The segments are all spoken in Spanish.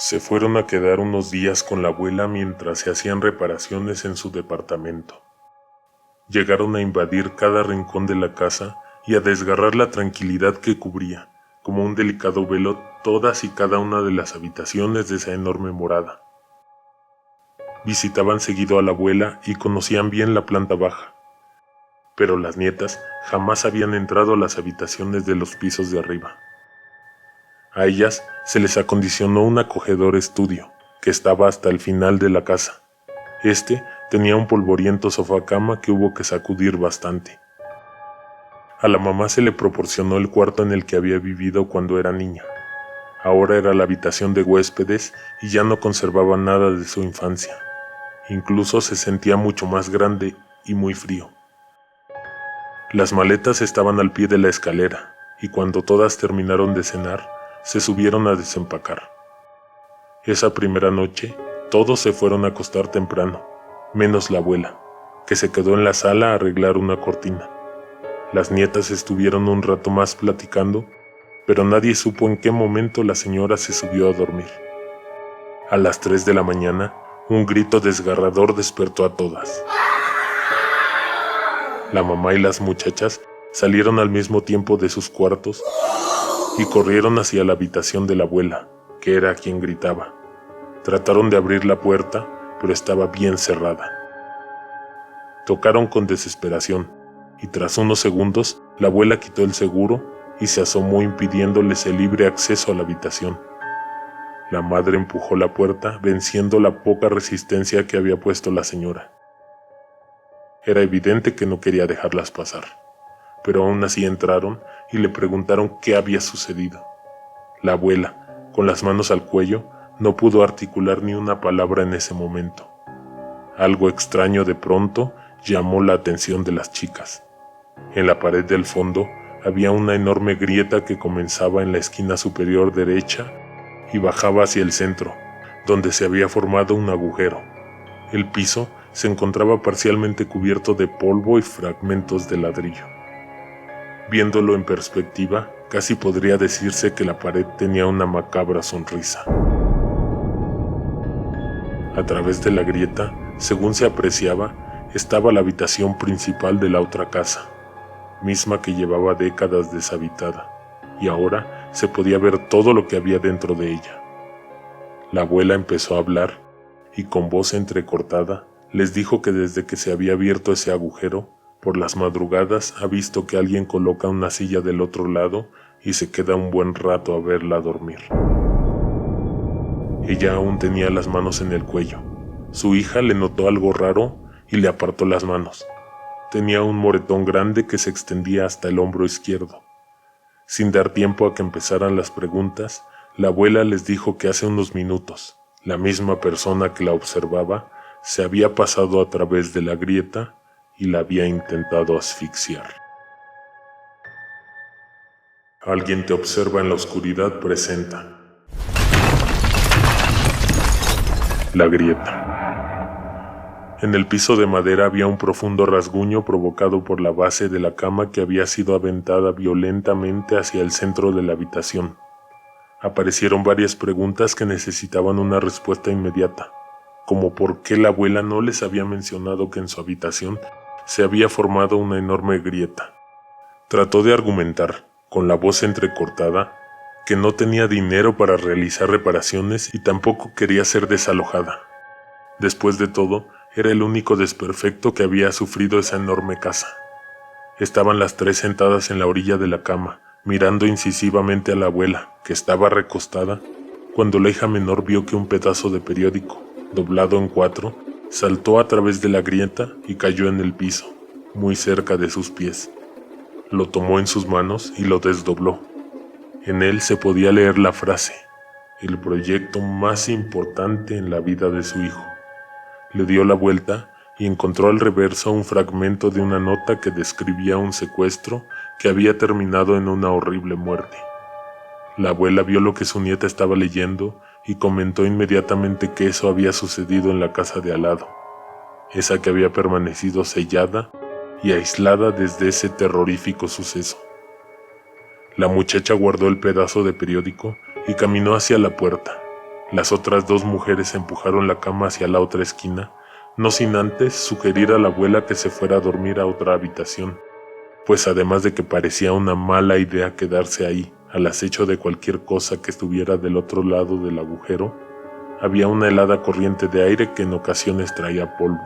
Se fueron a quedar unos días con la abuela mientras se hacían reparaciones en su departamento. Llegaron a invadir cada rincón de la casa y a desgarrar la tranquilidad que cubría, como un delicado velo, todas y cada una de las habitaciones de esa enorme morada. Visitaban seguido a la abuela y conocían bien la planta baja, pero las nietas jamás habían entrado a las habitaciones de los pisos de arriba. A ellas se les acondicionó un acogedor estudio, que estaba hasta el final de la casa. Este tenía un polvoriento sofá-cama que hubo que sacudir bastante. A la mamá se le proporcionó el cuarto en el que había vivido cuando era niña. Ahora era la habitación de huéspedes y ya no conservaba nada de su infancia. Incluso se sentía mucho más grande y muy frío. Las maletas estaban al pie de la escalera, y cuando todas terminaron de cenar, se subieron a desempacar. Esa primera noche, todos se fueron a acostar temprano, menos la abuela, que se quedó en la sala a arreglar una cortina. Las nietas estuvieron un rato más platicando, pero nadie supo en qué momento la señora se subió a dormir. A las 3 de la mañana, un grito desgarrador despertó a todas. La mamá y las muchachas salieron al mismo tiempo de sus cuartos y corrieron hacia la habitación de la abuela, que era quien gritaba. Trataron de abrir la puerta, pero estaba bien cerrada. Tocaron con desesperación, y tras unos segundos, la abuela quitó el seguro y se asomó impidiéndoles el libre acceso a la habitación. La madre empujó la puerta, venciendo la poca resistencia que había puesto la señora. Era evidente que no quería dejarlas pasar, pero aún así entraron y le preguntaron qué había sucedido. La abuela, con las manos al cuello, no pudo articular ni una palabra en ese momento. Algo extraño de pronto llamó la atención de las chicas. En la pared del fondo había una enorme grieta que comenzaba en la esquina superior derecha y bajaba hacia el centro, donde se había formado un agujero. El piso se encontraba parcialmente cubierto de polvo y fragmentos de ladrillo. Viéndolo en perspectiva, casi podría decirse que la pared tenía una macabra sonrisa. A través de la grieta, según se apreciaba, estaba la habitación principal de la otra casa, misma que llevaba décadas deshabitada, y ahora se podía ver todo lo que había dentro de ella. La abuela empezó a hablar, y con voz entrecortada, les dijo que desde que se había abierto ese agujero, por las madrugadas ha visto que alguien coloca una silla del otro lado y se queda un buen rato a verla dormir. Ella aún tenía las manos en el cuello. Su hija le notó algo raro y le apartó las manos. Tenía un moretón grande que se extendía hasta el hombro izquierdo. Sin dar tiempo a que empezaran las preguntas, la abuela les dijo que hace unos minutos, la misma persona que la observaba se había pasado a través de la grieta y la había intentado asfixiar. Alguien te observa en la oscuridad presenta. La grieta. En el piso de madera había un profundo rasguño provocado por la base de la cama que había sido aventada violentamente hacia el centro de la habitación. Aparecieron varias preguntas que necesitaban una respuesta inmediata, como por qué la abuela no les había mencionado que en su habitación se había formado una enorme grieta. Trató de argumentar, con la voz entrecortada, que no tenía dinero para realizar reparaciones y tampoco quería ser desalojada. Después de todo, era el único desperfecto que había sufrido esa enorme casa. Estaban las tres sentadas en la orilla de la cama, mirando incisivamente a la abuela, que estaba recostada, cuando la hija menor vio que un pedazo de periódico, doblado en 4, saltó a través de la grieta y cayó en el piso, muy cerca de sus pies. Lo tomó en sus manos y lo desdobló. En él se podía leer la frase: el proyecto más importante en la vida de su hijo. Le dio la vuelta y encontró al reverso un fragmento de una nota que describía un secuestro que había terminado en una horrible muerte. La abuela vio lo que su nieta estaba leyendo y comentó inmediatamente que eso había sucedido en la casa de al lado, esa que había permanecido sellada y aislada desde ese terrorífico suceso. La muchacha guardó el pedazo de periódico y caminó hacia la puerta. Las otras dos mujeres empujaron la cama hacia la otra esquina, no sin antes sugerir a la abuela que se fuera a dormir a otra habitación, pues además de que parecía una mala idea quedarse ahí, al acecho de cualquier cosa que estuviera del otro lado del agujero, había una helada corriente de aire que en ocasiones traía polvo.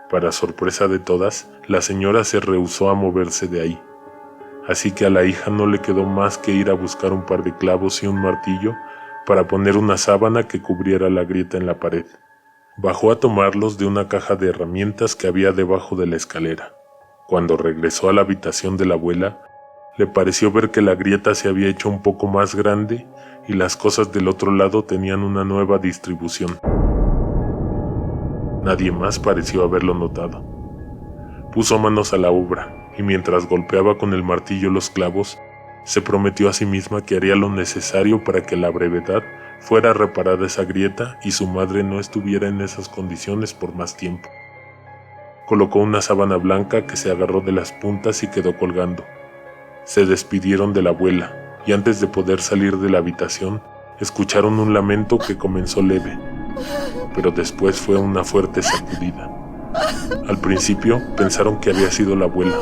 Para sorpresa de todas, la señora se rehusó a moverse de ahí, así que a la hija no le quedó más que ir a buscar un par de clavos y un martillo para poner una sábana que cubriera la grieta en la pared. Bajó a tomarlos de una caja de herramientas que había debajo de la escalera. Cuando regresó a la habitación de la abuela, le pareció ver que la grieta se había hecho un poco más grande y las cosas del otro lado tenían una nueva distribución. Nadie más pareció haberlo notado. Puso manos a la obra y mientras golpeaba con el martillo los clavos, se prometió a sí misma que haría lo necesario para que a la brevedad fuera reparada esa grieta y su madre no estuviera en esas condiciones por más tiempo. Colocó una sábana blanca que se agarró de las puntas y quedó colgando. Se despidieron de la abuela y antes de poder salir de la habitación, escucharon un lamento que comenzó leve, pero después fue una fuerte sacudida. Al principio pensaron que había sido la abuela,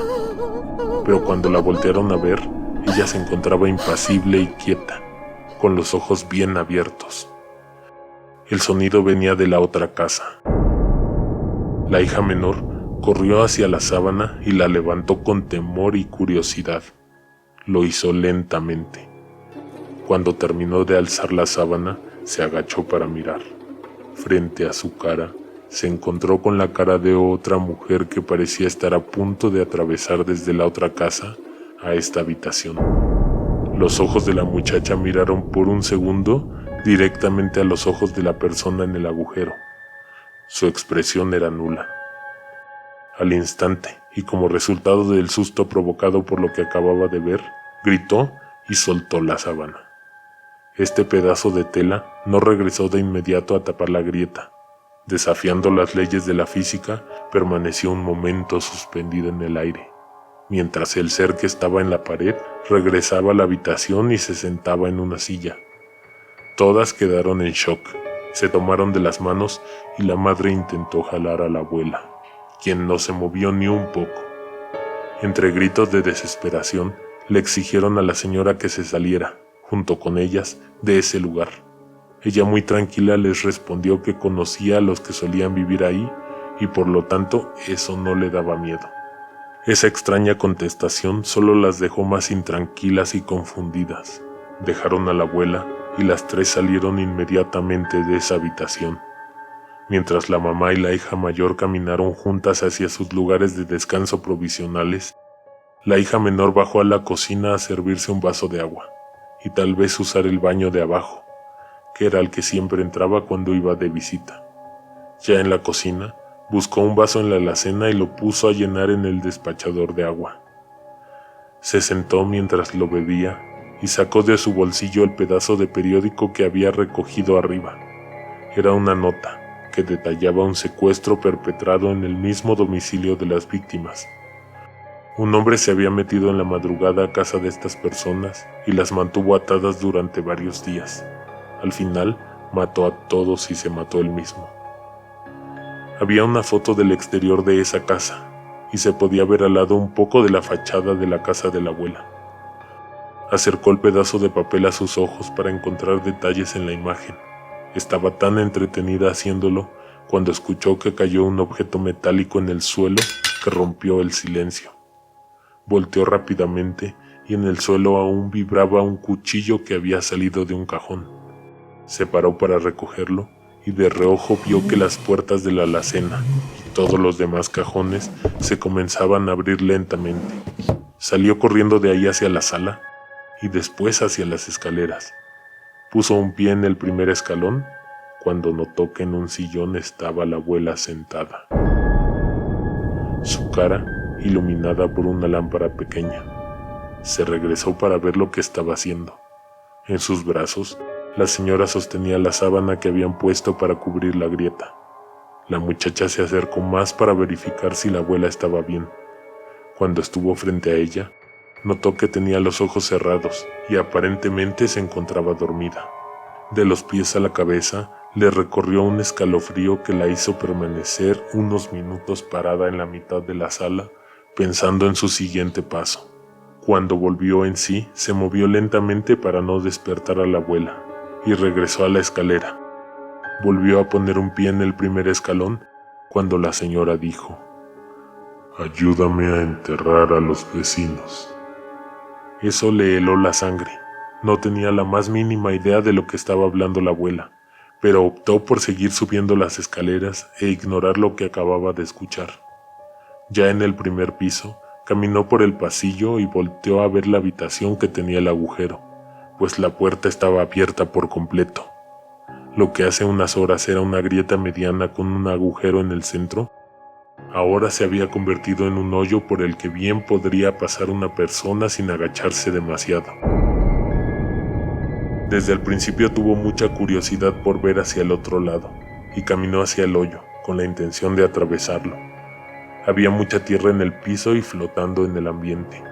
pero cuando la voltearon a ver, ella se encontraba impasible y quieta, con los ojos bien abiertos. El sonido venía de la otra casa. La hija menor corrió hacia la sábana y la levantó con temor y curiosidad. Lo hizo lentamente. Cuando terminó de alzar la sábana, se agachó para mirar. Frente a su cara, se encontró con la cara de otra mujer que parecía estar a punto de atravesar desde la otra casa a esta habitación. Los ojos de la muchacha miraron por un segundo directamente a los ojos de la persona en el agujero. Su expresión era nula. Al instante, y como resultado del susto provocado por lo que acababa de ver, gritó y soltó la sábana. Este pedazo de tela no regresó de inmediato a tapar la grieta. Desafiando las leyes de la física, permaneció un momento suspendido en el aire, mientras el ser que estaba en la pared regresaba a la habitación y se sentaba en una silla. Todas quedaron en shock, se tomaron de las manos y la madre intentó jalar a la abuela, quien no se movió ni un poco. Entre gritos de desesperación, le exigieron a la señora que se saliera, junto con ellas, de ese lugar. Ella muy tranquila les respondió que conocía a los que solían vivir ahí y por lo tanto eso no le daba miedo. Esa extraña contestación solo las dejó más intranquilas y confundidas. Dejaron a la abuela y las tres salieron inmediatamente de esa habitación. Mientras la mamá y la hija mayor caminaron juntas hacia sus lugares de descanso provisionales, la hija menor bajó a la cocina a servirse un vaso de agua y tal vez usar el baño de abajo, que era el que siempre entraba cuando iba de visita. Ya en la cocina, buscó un vaso en la alacena y lo puso a llenar en el despachador de agua. Se sentó mientras lo bebía y sacó de su bolsillo el pedazo de periódico que había recogido arriba. Era una nota que detallaba un secuestro perpetrado en el mismo domicilio de las víctimas. Un hombre se había metido en la madrugada a casa de estas personas y las mantuvo atadas durante varios días. Al final, mató a todos y se mató él mismo. Había una foto del exterior de esa casa y se podía ver al lado un poco de la fachada de la casa de la abuela. Acercó el pedazo de papel a sus ojos para encontrar detalles en la imagen. Estaba tan entretenida haciéndolo cuando escuchó que cayó un objeto metálico en el suelo que rompió el silencio. Volteó rápidamente y en el suelo aún vibraba un cuchillo que había salido de un cajón. Se paró para recogerlo y de reojo vio que las puertas de la alacena y todos los demás cajones se comenzaban a abrir lentamente. Salió corriendo de ahí hacia la sala y después hacia las escaleras. Puso un pie en el primer escalón cuando notó que en un sillón estaba la abuela sentada. Su cara iluminada por una lámpara pequeña. Se regresó para ver lo que estaba haciendo. En sus brazos, la señora sostenía la sábana que habían puesto para cubrir la grieta. La muchacha se acercó más para verificar si la abuela estaba bien. Cuando estuvo frente a ella, notó que tenía los ojos cerrados y aparentemente se encontraba dormida. De los pies a la cabeza le recorrió un escalofrío que la hizo permanecer unos minutos parada en la mitad de la sala, pensando en su siguiente paso. Cuando volvió en sí, se movió lentamente para no despertar a la abuela y regresó a la escalera. Volvió a poner un pie en el primer escalón cuando la señora dijo: «Ayúdame a enterrar a los vecinos». Eso le heló la sangre. No tenía la más mínima idea de lo que estaba hablando la abuela, pero optó por seguir subiendo las escaleras e ignorar lo que acababa de escuchar. Ya en el primer piso, caminó por el pasillo y volteó a ver la habitación que tenía el agujero, pues la puerta estaba abierta por completo. Lo que hace unas horas era una grieta mediana con un agujero en el centro, ahora se había convertido en un hoyo por el que bien podría pasar una persona sin agacharse demasiado. Desde el principio tuvo mucha curiosidad por ver hacia el otro lado, y caminó hacia el hoyo, con la intención de atravesarlo. Había mucha tierra en el piso y flotando en el ambiente.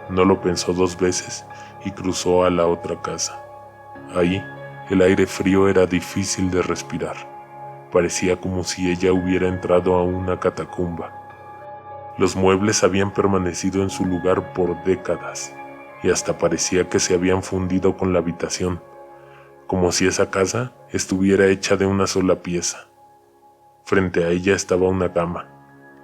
No lo pensó dos veces y cruzó a la otra casa. Ahí, el aire frío era difícil de respirar. Parecía como si ella hubiera entrado a una catacumba. Los muebles habían permanecido en su lugar por décadas, y hasta parecía que se habían fundido con la habitación, como si esa casa estuviera hecha de una sola pieza. Frente a ella estaba una cama.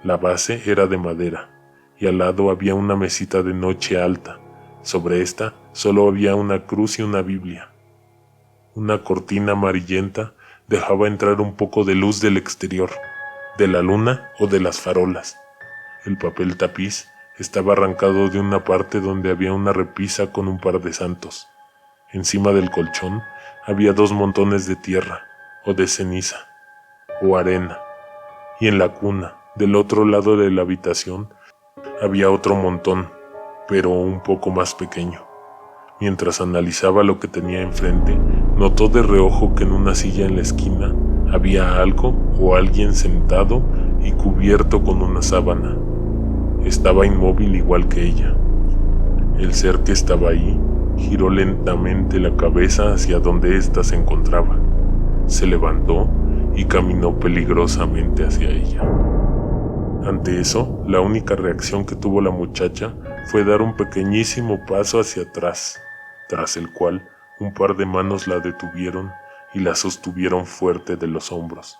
La base era de madera, y al lado había una mesita de noche alta. Sobre esta solo había una cruz y una Biblia. Una cortina amarillenta dejaba entrar un poco de luz del exterior, de la luna o de las farolas. El papel tapiz estaba arrancado de una parte donde había una repisa con un par de santos. Encima del colchón había 2 montones de tierra, o de ceniza, o arena. Y en la cuna, del otro lado de la habitación, había otro montón, pero un poco más pequeño. Mientras analizaba lo que tenía enfrente, notó de reojo que en una silla en la esquina había algo o alguien sentado y cubierto con una sábana. Estaba inmóvil igual que ella. El ser que estaba ahí giró lentamente la cabeza hacia donde ésta se encontraba. Se levantó y caminó peligrosamente hacia ella. Ante eso, la única reacción que tuvo la muchacha fue dar un pequeñísimo paso hacia atrás, tras el cual un par de manos la detuvieron y la sostuvieron fuerte de los hombros.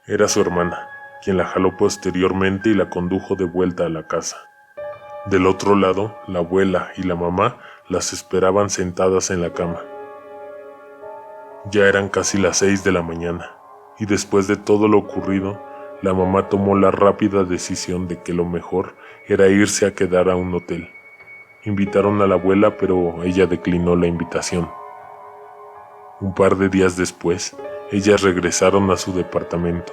Era su hermana, quien la jaló posteriormente y la condujo de vuelta a la casa. Del otro lado, la abuela y la mamá las esperaban sentadas en la cama. Ya eran casi las 6 de la mañana, y después de todo lo ocurrido, la mamá tomó la rápida decisión de que lo mejor era irse a quedar a un hotel. Invitaron a la abuela, pero ella declinó la invitación. Un par de días después, ellas regresaron a su departamento.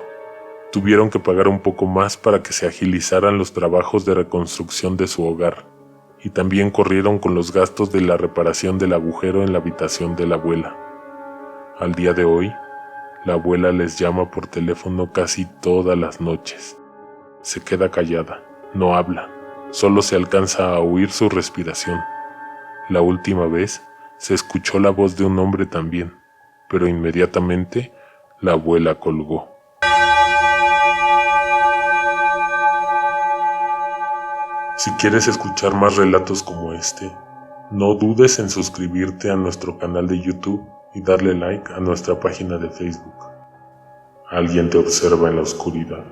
Tuvieron que pagar un poco más para que se agilizaran los trabajos de reconstrucción de su hogar, y también corrieron con los gastos de la reparación del agujero en la habitación de la abuela. Al día de hoy, la abuela les llama por teléfono casi todas las noches. Se queda callada, no habla, solo se alcanza a oír su respiración. La última vez se escuchó la voz de un hombre también, pero inmediatamente la abuela colgó. Si quieres escuchar más relatos como este, no dudes en suscribirte a nuestro canal de YouTube y darle like a nuestra página de Facebook. Alguien te observa en la oscuridad.